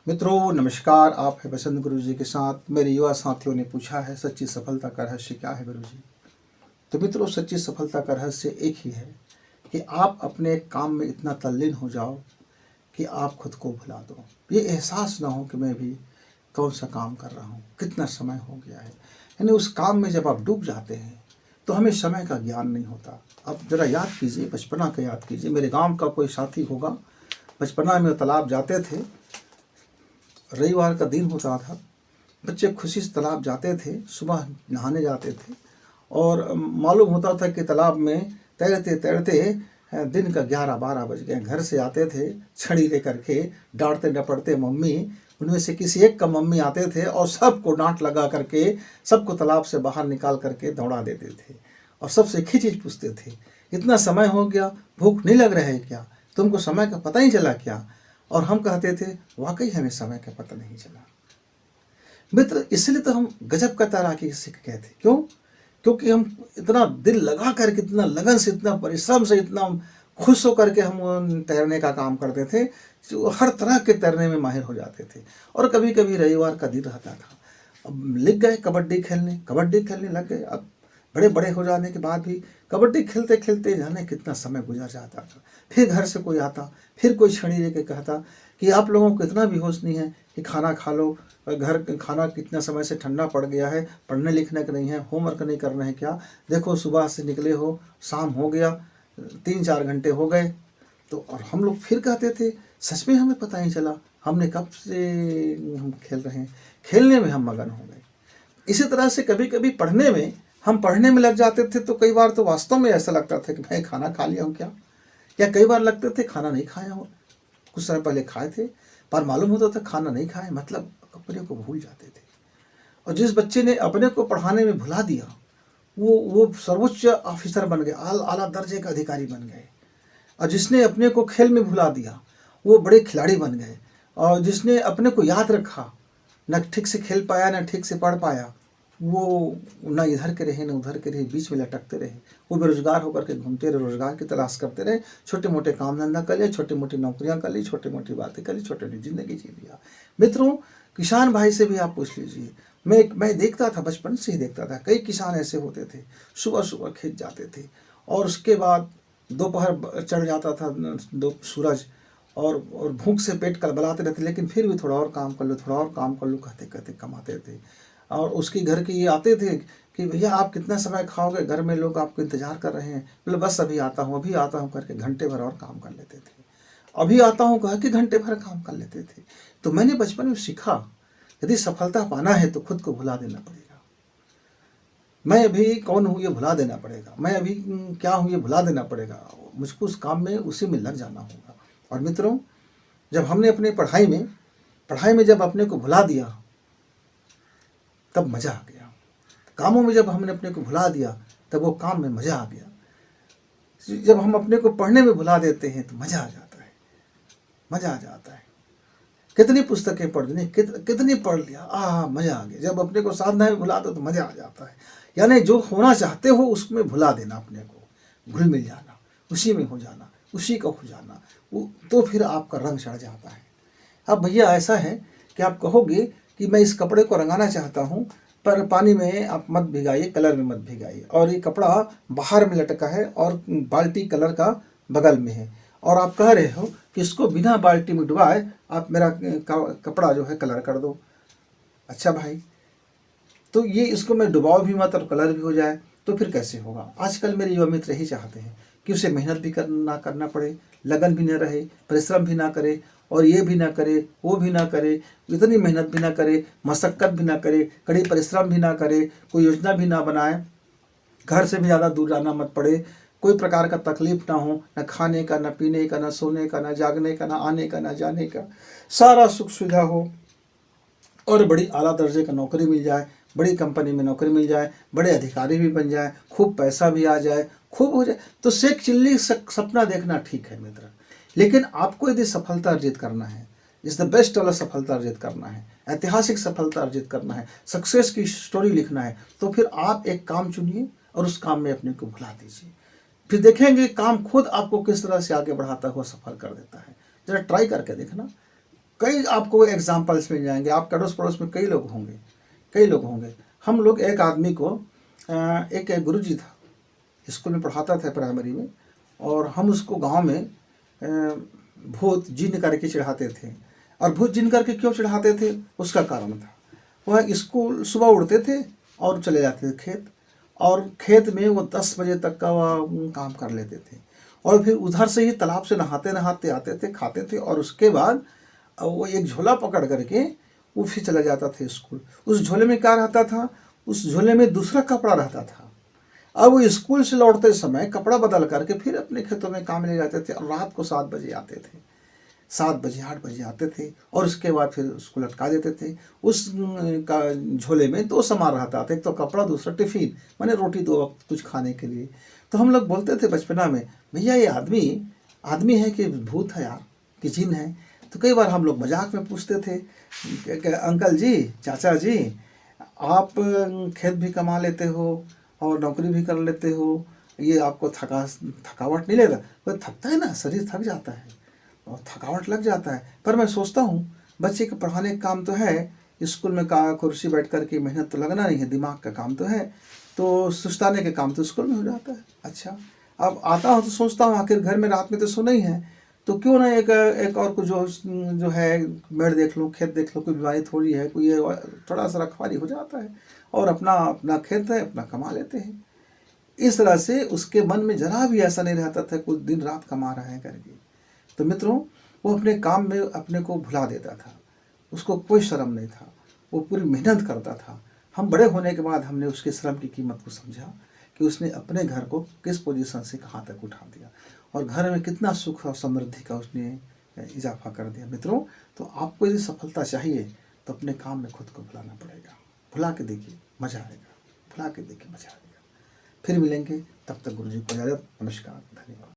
मित्रों नमस्कार। आप है बसंत गुरु जी के साथ। मेरे युवा साथियों ने पूछा है सच्ची सफलता का रहस्य क्या है गुरु जी। तो मित्रों सच्ची सफलता का रहस्य एक ही है कि आप अपने काम में इतना तल्लीन हो जाओ कि आप खुद को भुला दो। ये एहसास ना हो कि मैं भी कौन सा काम कर रहा हूँ, कितना समय हो गया है। यानी उस काम में जब आप डूब जाते हैं तो हमें समय का ज्ञान नहीं होता। अब जरा याद कीजिए, बचपना का याद कीजिए। मेरे गांव का कोई साथी होगा, बचपना में तालाब जाते थे, रविवार का दिन होता था, बच्चे खुशी से तालाब जाते थे, सुबह नहाने जाते थे और मालूम होता था कि तालाब में तैरते तैरते दिन का 11-12 बज गए। घर से आते थे छड़ी लेकर के, डांटते डपटते मम्मी, उनमें से किसी एक का मम्मी आते थे और सबको डांट लगा करके सबको तालाब से बाहर निकाल करके दौड़ा देते थे और सबसे एक ही चीज़ पूछते थे, इतना समय हो गया, भूख नहीं लग रहा है क्या, तुमको समय का पता ही चला क्या। और हम कहते थे वाकई हमें समय का पता नहीं चला। मित्र इसलिए तो हम गजब का तैराकी सीख गए थे। क्यों? क्योंकि हम इतना दिल लगा कर, इतना लगन से, इतना परिश्रम से, इतना खुश होकर के हम तैरने का काम करते थे, जो हर तरह के तैरने में माहिर हो जाते थे। और कभी कभी रविवार का दिन रहता था, अब लिख गए कबड्डी खेलने लग गए। अब बड़े बड़े हो जाने के बाद भी कबड्डी खेलते खेलते जाने कितना समय गुजर जाता था। फिर घर से कोई आता, फिर कोई छड़ी लेके कहता कि आप लोगों को इतना भी होश नहीं है कि खाना खा लो, घर खाना कितना समय से ठंडा पड़ गया है, पढ़ने लिखने का नहीं है, होमवर्क नहीं करना है क्या, देखो सुबह से निकले हो, शाम हो गया, 3-4 घंटे हो गए। तो और हम लोग फिर कहते थे सच में हमें पता ही चला, हमने कब से हम खेल रहे हैं, खेलने में हम मगन हो गए। इसी तरह से कभी कभी पढ़ने में लग जाते थे, तो कई बार तो वास्तव में ऐसा लगता था कि मैं खाना खा लिया हूँ क्या, या कई बार लगते थे खाना नहीं खाया हूँ, कुछ समय पहले खाए थे पर मालूम होता था खाना नहीं खाए, मतलब अपने को भूल जाते थे। और जिस बच्चे ने अपने को पढ़ाने में भुला दिया वो सर्वोच्च ऑफिसर बन गए, आला दर्जे का अधिकारी बन गए। और जिसने अपने को खेल में भुला दिया वो बड़े खिलाड़ी बन गए। और जिसने अपने को याद रखा, न ठीक से खेल पाया न ठीक से पढ़ पाया, वो न इधर के रहे न उधर के रहे, बीच में लटकते रहे। वो बेरोजगार होकर के घूमते रहे, रोजगार की तलाश करते रहे, छोटे मोटे काम धंधा कर लिया, छोटी मोटी नौकरियां कर ली, छोटी मोटी बातें कर ली, छोटी मोटी जिंदगी जी लिया। मित्रों किसान भाई से भी आप पूछ लीजिए, मैं देखता था, बचपन से ही देखता था, कई किसान ऐसे होते थे, सुबह सुबह खेत जाते थे और उसके बाद दोपहर चढ़ जाता था दो सूरज, और भूख से पेट कलबलाते रहते, लेकिन फिर भी थोड़ा और काम कर लो, थोड़ा और काम कर लो कहते कहते कमाते थे। और उसके घर के ये आते थे कि भैया आप कितना समय खाओगे, घर में लोग आपको इंतजार कर रहे हैं। बोले बस अभी आता हूँ करके घंटे भर और काम कर लेते थे। अभी आता हूँ कह के घंटे भर काम कर लेते थे। तो मैंने बचपन में सीखा, यदि सफलता पाना है तो खुद को भुला देना पड़ेगा। मैं अभी कौन हूँ ये भुला देना पड़ेगा, मैं अभी क्या हूँ ये भुला देना पड़ेगा, मुझको उस काम में उसी में लग जाना होगा। और मित्रों जब हमने अपने पढ़ाई में जब अपने को भुला दिया तब मज़ा आ गया। कामों में जब हमने अपने को भुला दिया तब वो काम में मज़ा आ गया। जब हम अपने को पढ़ने में भुला देते हैं तो मज़ा आ जाता है, मज़ा आ जाता है। कितनी पुस्तकें पढ़ ली, कितनी पढ़ लिया, मज़ा आ गया। जब अपने को साधना में भुला दो तो मज़ा आ जाता है। यानी जो होना चाहते हो उसमें भुला देना, अपने को घुल मिल जाना, उसी में हो जाना, उसी का हो जाना, वो तो फिर आपका रंग चढ़ जाता है। अब भैया ऐसा है कि आप कहोगे कि मैं इस कपड़े को रंगाना चाहता हूँ पर पानी में आप मत भिगाइए, कलर में मत भिगाइए, और ये कपड़ा बाहर में लटका है और बाल्टी कलर का बगल में है, और आप कह रहे हो कि इसको बिना बाल्टी में डुबाए आप मेरा कपड़ा जो है कलर कर दो। अच्छा भाई, तो ये इसको मैं डुबाओ भी मत और कलर भी हो जाए तो फिर कैसे होगा। आजकल मेरे युवा मित्र यही चाहते हैं कि उसे मेहनत भी करना पड़े, लगन भी न रहे, परिश्रम भी ना करे, और ये भी ना करे, वो भी ना करे, इतनी मेहनत भी ना करे, मशक्क़त भी ना करे, कड़ी परिश्रम भी ना करे, कोई योजना भी ना बनाए, घर से भी ज़्यादा दूर जाना मत पड़े, कोई प्रकार का तकलीफ ना हो, न खाने का, न पीने का, न सोने का, न जागने का, न आने का, न जाने का, सारा सुख सुविधा हो, और बड़ी आला दर्जे का नौकरी मिल जाए, बड़ी कंपनी में नौकरी मिल जाए, बड़े अधिकारी भी बन जाए, खूब पैसा भी आ जाए, खूब हो जाए, तो शेख चिल्ली सपना देखना ठीक है मित्र। लेकिन आपको यदि सफलता अर्जित करना है, इस द बेस्ट वाला सफलता अर्जित करना है, ऐतिहासिक सफलता अर्जित करना है, सक्सेस की स्टोरी लिखना है, तो फिर आप एक काम चुनिए और उस काम में अपने को भुला दीजिए। फिर देखेंगे काम खुद आपको किस तरह से आगे बढ़ाता हुआ सफल कर देता है। जरा ट्राई करके देखना। कई आपको एग्जाम्पल्स मिल जाएंगे, आपके अड़ोस पड़ोस में कई लोग होंगे, कई लोग होंगे। हम लोग एक आदमी को एक गुरुजी था, स्कूल में पढ़ाता था प्राइमरी में, और हम उसको गांव में भूत जिन करके चढ़ाते थे। और भूत जिन करके क्यों चढ़ाते थे, उसका कारण था। वह स्कूल सुबह उठते थे और चले जाते थे खेत, और खेत में वो 10 बजे तक का वह काम कर लेते थे, और फिर उधर से ही तालाब से नहाते नहाते आते थे, खाते थे, और उसके बाद वो एक झोला पकड़ करके वो फिर चला जाता था स्कूल। उस झोले में क्या रहता था, उस झोले में दूसरा कपड़ा रहता था। अब वो स्कूल से लौटते समय कपड़ा बदल करके फिर अपने खेतों में काम ले जाते थे, और रात को 7 बजे आते थे, 7 बजे 8 बजे आते थे, और उसके बाद फिर उसको लटका देते थे। उस का झोले में 2 सामान रहता था, एक तो कपड़ा, दूसरा टिफिन, माने रोटी 2 वक्त कुछ खाने के लिए। तो हम लोग बोलते थे बचपना में, भैया ये आदमी आदमी है कि भूत है यार, कि जिन है। तो कई बार हम लोग मजाक में पूछते थे कि अंकल जी, चाचा जी, आप खेत भी कमा लेते हो और नौकरी भी कर लेते हो, ये आपको थकावट नहीं लेता? तो थकता है ना, शरीर थक जाता है और थकावट लग जाता है, पर मैं सोचता हूँ बच्चे के पढ़ाने का काम तो है, स्कूल में का कुर्सी बैठ कर के मेहनत तो लगना नहीं है, दिमाग का काम तो है, तो सुस्ताने के काम तो स्कूल में हो जाता है। अच्छा, अब आता हूँ तो सोचता हूँ आखिर घर में रात में तो सोना ही है, तो क्यों ना एक एक और कुछ जो है मेड़ देख लूँ, खेत देख लूँ, कोई बीमारी थोड़ी है, कोई ये थोड़ा सा रखवाली हो जाता है, और अपना अपना खेत है, अपना कमा लेते हैं। इस तरह से उसके मन में जरा भी ऐसा नहीं रहता था कुछ दिन रात कमा रहा है करके। तो मित्रों, वो अपने काम में अपने को भुला देता था, उसको कोई शर्म नहीं था, वो पूरी मेहनत करता था। हम बड़े होने के बाद हमने उसके श्रम की कीमत को समझा कि उसने अपने घर को किस पोजीशन से कहाँ तक उठा दिया, और घर में कितना सुख और समृद्धि का उसने इजाफा कर दिया। मित्रों, तो आपको यदि सफलता चाहिए तो अपने काम में खुद को भुलाना पड़ेगा। भुला के देखिए, मज़ा आएगा। भुला के देखिए, मज़ा आएगा। फिर मिलेंगे, तब तक गुरु जी को इजाज़त। नमस्कार, धन्यवाद।